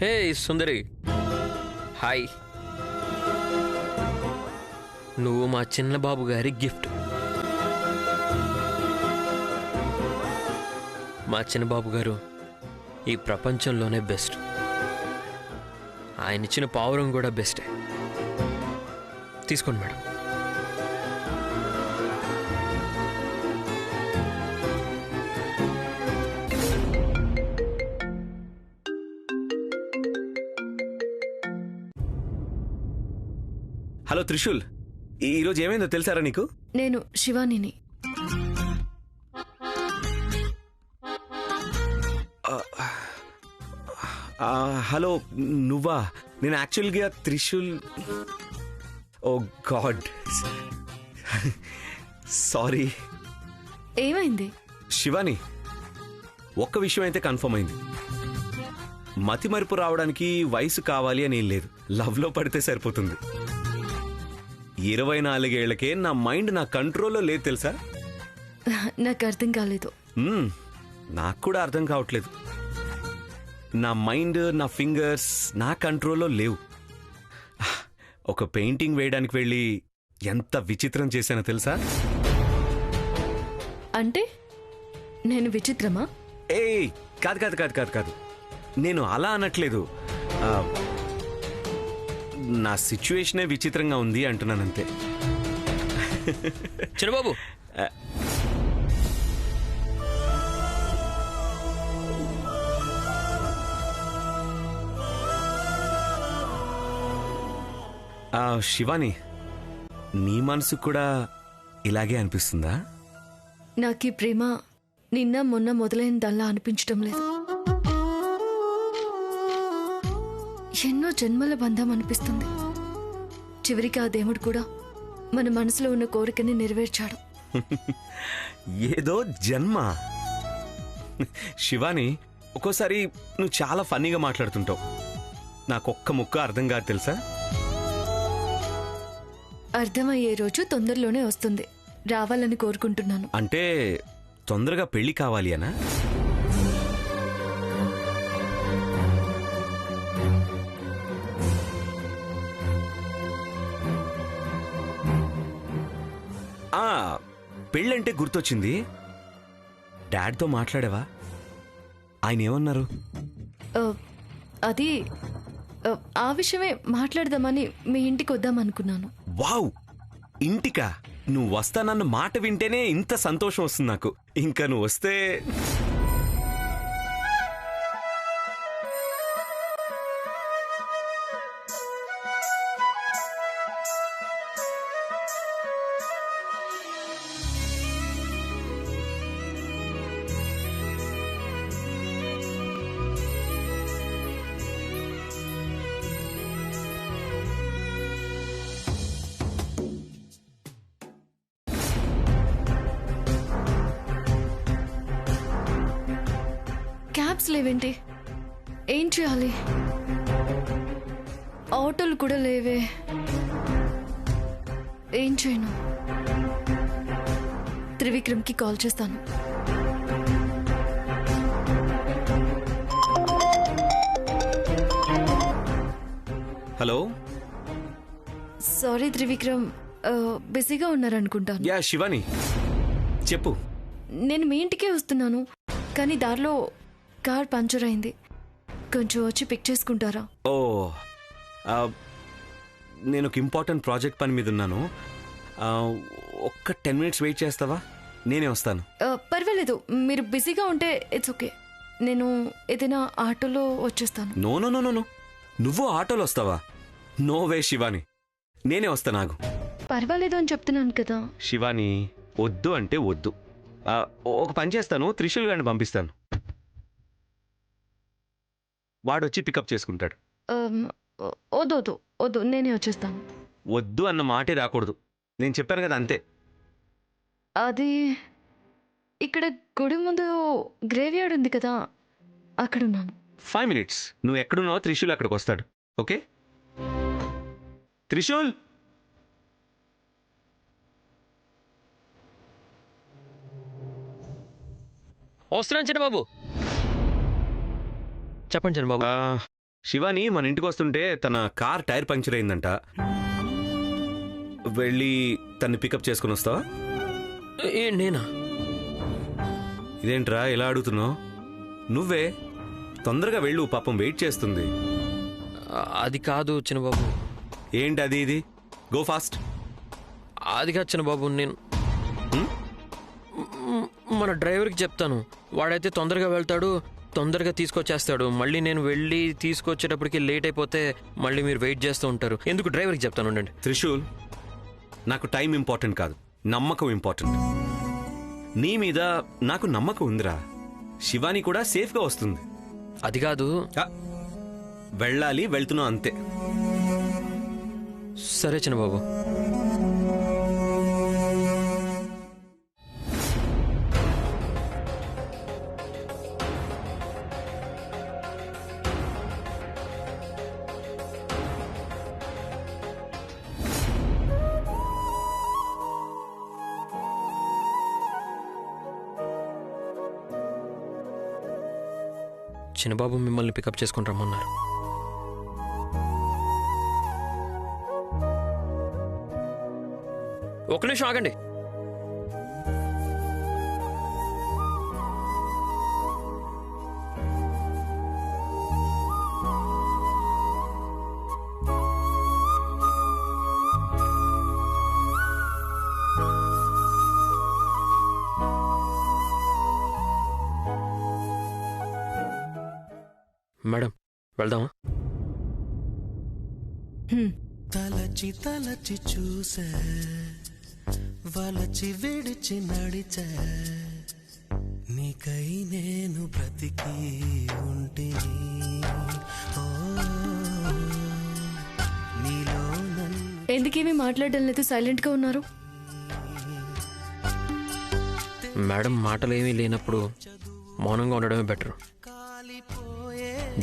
హే సుందరి, hi. నువ్వు మా చిన్నబాబు గారి గిఫ్ట్. మా చిన్నబాబు గారు ఈ ప్రపంచంలోనే బెస్ట్. ఆయన ఇచ్చిన పావురం కూడా బెస్టే. తీసుకోండి మేడం. హలో త్రిశూల్, ఈరోజు ఏమైందో తెలుసారా నీకు? నేను శివానిని. హలో, నువ్వా? నేను యాక్చువల్గా త్రిశూల్. ఓ గాడ్, సారీ. ఏమైంది? శివాని, ఒక్క విషయం అయితే కన్ఫర్మ్ అయింది. మతి మరుపు రావడానికి వయసు కావాలి అని ఏం లేదు, లవ్లో పడితే సరిపోతుంది. 24 ఏళ్లకే నా మైండ్ నా కంట్రోల్లో లేదు తెలుసా? నాకు అర్థం కాలేదు. నాకు కూడా అర్థం కావట్లేదు. నా మైండ్, నా ఫింగర్స్ నా కంట్రోల్లో లేవు. ఒక పెయింటింగ్ వేయడానికి వెళ్ళి ఎంత విచిత్రం చేశానో తెలుసా? అంటే నేను విచిత్రమా? ఏయ్, కాదు కాదు కాదు కాదు కాదు, నేను అలా అనట్లేదు. నా సిచ్యువేషనే విచిత్రంగా ఉంది అంటున్నానంతే. చిన్నబాబు, శివాని, నీ మనసు కూడా ఇలాగే అనిపిస్తుందా? నాకు ఈ ప్రేమ నిన్న మొన్న మొదలైనదల్లా అనిపించటం లేదు. ఎన్నో జన్మల బంధం అనిపిస్తుంది. చివరికి ఆ దేవుడు కూడా మన మనసులో ఉన్న కోరికని నెరవేర్చాడు. ఏదో జన్మ. శివాని, ఒక్కోసారి నువ్వు చాలా ఫన్నీగా మాట్లాడుతుంటావు. నాకొక్క ముక్క అర్థం కాదు తెలుసా? అర్థమయ్యే రోజు తొందరలోనే వస్తుంది, రావాలని కోరుకుంటున్నాను. అంటే తొందరగా పెళ్లి కావాలి అనా? పెళ్ళంటే గుర్తొచ్చింది, డాడ్తో మాట్లాడావా? ఆయన ఏమన్నారు? అది ఆ విషయమే మాట్లాడదామని మీ ఇంటికి వద్దామనుకున్నాను. వావ్, ఇంటికా? నువ్వు వస్తానన్న మాట వింటేనే ఇంత సంతోషం వస్తుంది నాకు. ఇంకా నువ్వు వస్తే క్యాబ్స్ లేవేంటి? ఏం చేయాలి? ఆటోలు కూడా లేవే. ఏం చేయను? త్రివిక్రమ్కి కాల్ చేస్తాను. హలో. సారీ త్రివిక్రమ్, బిజీగా ఉన్నారనుకుంటాను. యా శివాని, చెప్పు. నేను మీ ఇంటికే వస్తున్నాను, కానీ దారిలో కార్ పంచర్ అయింది. కొంచెం వచ్చి పిక్ చేసుకుంటారా? ఓ, నేను ఒక ఇంపార్టెంట్ ప్రాజెక్ట్ పని మీద ఉన్నాను. ఒక్క 10 minutes వెయిట్ చేస్తావా? నేనే వస్తాను. పర్వాలేదు, మీరు బిజీగా ఉంటే ఇట్స్ ఓకే. నేను ఏదైనా ఆటోలో వచ్చేస్తాను. నో నో నో నో, నువ్వు ఆటోలో వస్తావా? నో వే శివాని, నేనే వస్తాను. ఆగు. పర్వాలేదు అని చెప్తున్నాను కదా. శివాని, వద్దు అంటే వద్దు. ఒక పని చేస్తాను, త్రిశూల్ గారిని పంపిస్తాను. వాడొచ్చి పికప్ చేసుకుంటాడు. వద్దు వద్దు వద్దు, నేనే వచ్చేస్తాను. వద్దు అన్న మాటే రాకూడదు, నేను చెప్పాను కదా, అంతే. అది ఇక్కడ గుడి ముందు గ్రేవ్యార్డ్ ఉంది కదా, అక్కడున్నాను. 5 minutes. నువ్వు ఎక్కడున్నావో త్రిశూల్ అక్కడికి వస్తాడు. ఓకే త్రిశూల్? వస్తున్నాను చిన్నబాబు. చెప్పండి చిన్నబాబు. శివాని మన ఇంటికి వస్తుంటే తన కార్ టైర్ పంక్చర్ అయిందంట. వెళ్ళి తన్ని పికప్ చేసుకుని వస్తావా? నేనా? ఇదేంట్రా ఇలా అడుగుతున్నావు? నువ్వే తొందరగా వెళ్ళు, పాపం వెయిట్ చేస్తుంది. అది కాదు చిన్నబాబు. ఏంటి అది ఇది? Go fast. అది కాదు చిన్నబాబు, నేను మన డ్రైవర్కి చెప్తాను. వాడైతే తొందరగా వెళ్తాడు, తొందరగా తీసుకొచ్చేస్తాడు. మళ్ళీ నేను వెళ్ళి తీసుకొచ్చేటప్పటికి లేట్ అయిపోతే మళ్ళీ మీరు వెయిట్ చేస్తూ ఉంటారు. ఎందుకు డ్రైవర్కి చెప్తాను ఉండండి. త్రిశూల్, నాకు టైం ఇంపార్టెంట్ కాదు, నమ్మకం ఇంపార్టెంట్. నీ మీద నాకు నమ్మకం ఉందిరా. శివాని కూడా సేఫ్గా వస్తుంది. అది కాదు. వెళ్ళాలి, వెళ్తున్నావు అంతే. సరే చిన్నబాబు. చిన్నబాబు మిమ్మల్ని పికప్ చేసుకుని రమ్మన్నారు. ఒక నిమిషం ఆగండి. మేడం వెళ్దామా? తలచి తలచి చూసే వలచి విడిచి నడిచే నీకై నేను బ్రతికి ఉంటిని. నీలో నన్ను ఎందుకేమీ మాట్లాడడం లేదు, సైలెంట్ గా ఉన్నారు? మేడం మాటలు ఏమీ లేనప్పుడు మౌనంగా ఉండడమే బెటర్.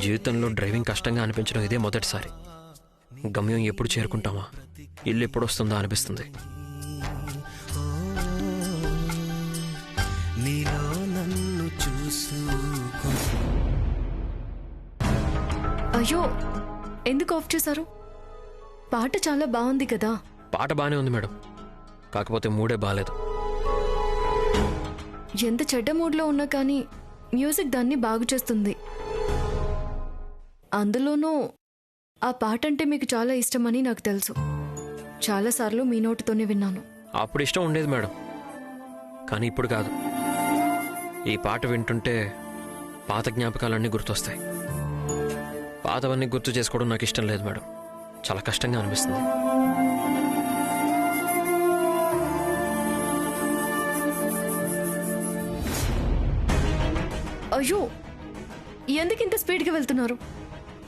జీవితంలో డ్రైవింగ్ కష్టంగా అనిపించడం ఇదే మొదటిసారి. గమ్యం ఎప్పుడు చేరుకుంటామా, ఇల్లు ఎప్పుడు వస్తుందా అనిపిస్తుంది. నీలో నన్ను చూసుకో. అయ్యో, ఎందుకు ఆఫ్ చేశారు? పాట చాలా బాగుంది కదా. పాట బాగానే ఉంది మేడం, కాకపోతే మూడే బాగాలేదు. ఎంత చెడ్డ మూడ్లో ఉన్నా కానీ మ్యూజిక్ దాన్ని బాగు చేస్తుంది. అందులోనూ ఆ పాట అంటే మీకు చాలా ఇష్టమని నాకు తెలుసు. చాలాసార్లు మీ నోటితోనే విన్నాను. అప్పుడు ఇష్టం ఉండేది మేడం, కానీ ఇప్పుడు కాదు. ఈ పాట వింటుంటే పాత జ్ఞాపకాలన్నీ గుర్తొస్తాయి. పాతవన్నీ గుర్తు చేసుకోవడం నాకు ఇష్టం లేదు మేడం, చాలా కష్టంగా అనిపిస్తుంది. అయ్యో, ఎందుకు ఇంత స్పీడ్గా వెళ్తున్నారు?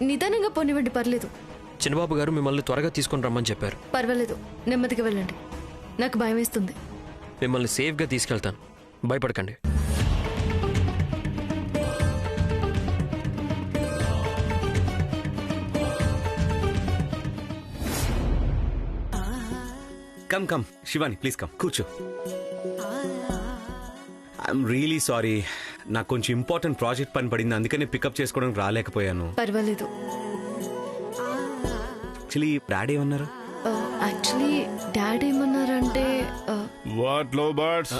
నిదానంగా పోనివ్వండి, పర్లేదు. చిన్నబాబు గారు మిమ్మల్ని త్వరగా తీసుకుని రమ్మని చెప్పారు. పర్వాలేదు, నెమ్మదిగా వెళ్ళండి. నాకు భయం వేస్తుంది. మిమ్మల్ని సేఫ్గా తీసుకెళ్తాను, భయపడకండి. Come come Shivani, please come, కూర్చో. ఐఎమ్ రియలీ సారీ, నాకు కొంచెం ఇంపార్టెంట్ ప్రాజెక్ట్ పని పడింది, అందుకని పికప్ చేసుకోవడానికి రాలేకపోయాను. పర్వాలేదు. యాక్చువల్లీ డాడీ ఏమన్నారు? యాక్చువల్లీ డాడ్ ఏమన్నారంటే వాట్ లో బర్డ్స్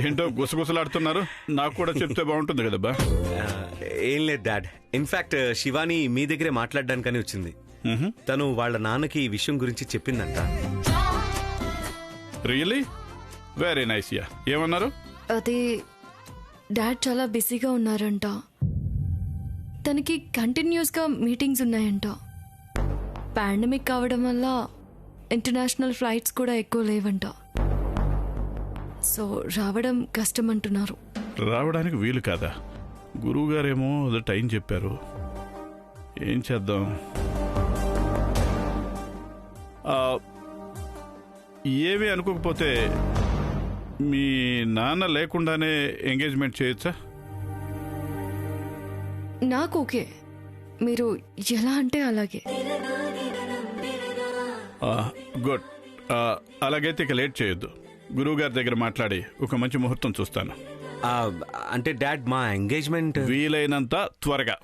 ఏంటో గుసగుసలాడుతున్నారు? నాకు కూడా చెప్తే బాగుంటుంది కదా బా. ఏం లేదు డాడ్, ఇన్ఫాక్ట్ శివాని మీ దగ్గరే మాట్లాడడానికని వచ్చింది. తను వాళ్ళ నాన్నకి ఈ విషయం గురించి చెప్పిందంట. రియల్లీ? Very nice. యా, ఏమన్నారు? అది డాడ్ చాలా బిజీగా ఉన్నారంట. తనకి కంటిన్యూస్గా మీటింగ్స్ ఉన్నాయంట. పాండమిక్ కావడం వల్ల ఇంటర్నేషనల్ ఫ్లైట్స్ కూడా ఎక్కువ లేవంట. సో రావడం కష్టం అంటున్నారు. రావడానికి వీలు కాదా? గురువు గారేమో అదే టైం చెప్పారు. ఏం చేద్దాం? ఏమీ అనుకోకపోతే మీ నాన్న లేకుండానే ఎంగేజ్మెంట్ చేయొచ్చా? నాకు ఓకే, మీరు ఎలా అంటే అలాగే. గుడ్. అలాగైతే ఇక లేట్ చేయొద్దు. గురువు గారి దగ్గర మాట్లాడి ఒక మంచి ముహూర్తం చూస్తాను. అంటే డాడ్, మా ఎంగేజ్మెంట్ వీలైనంత త్వరగా.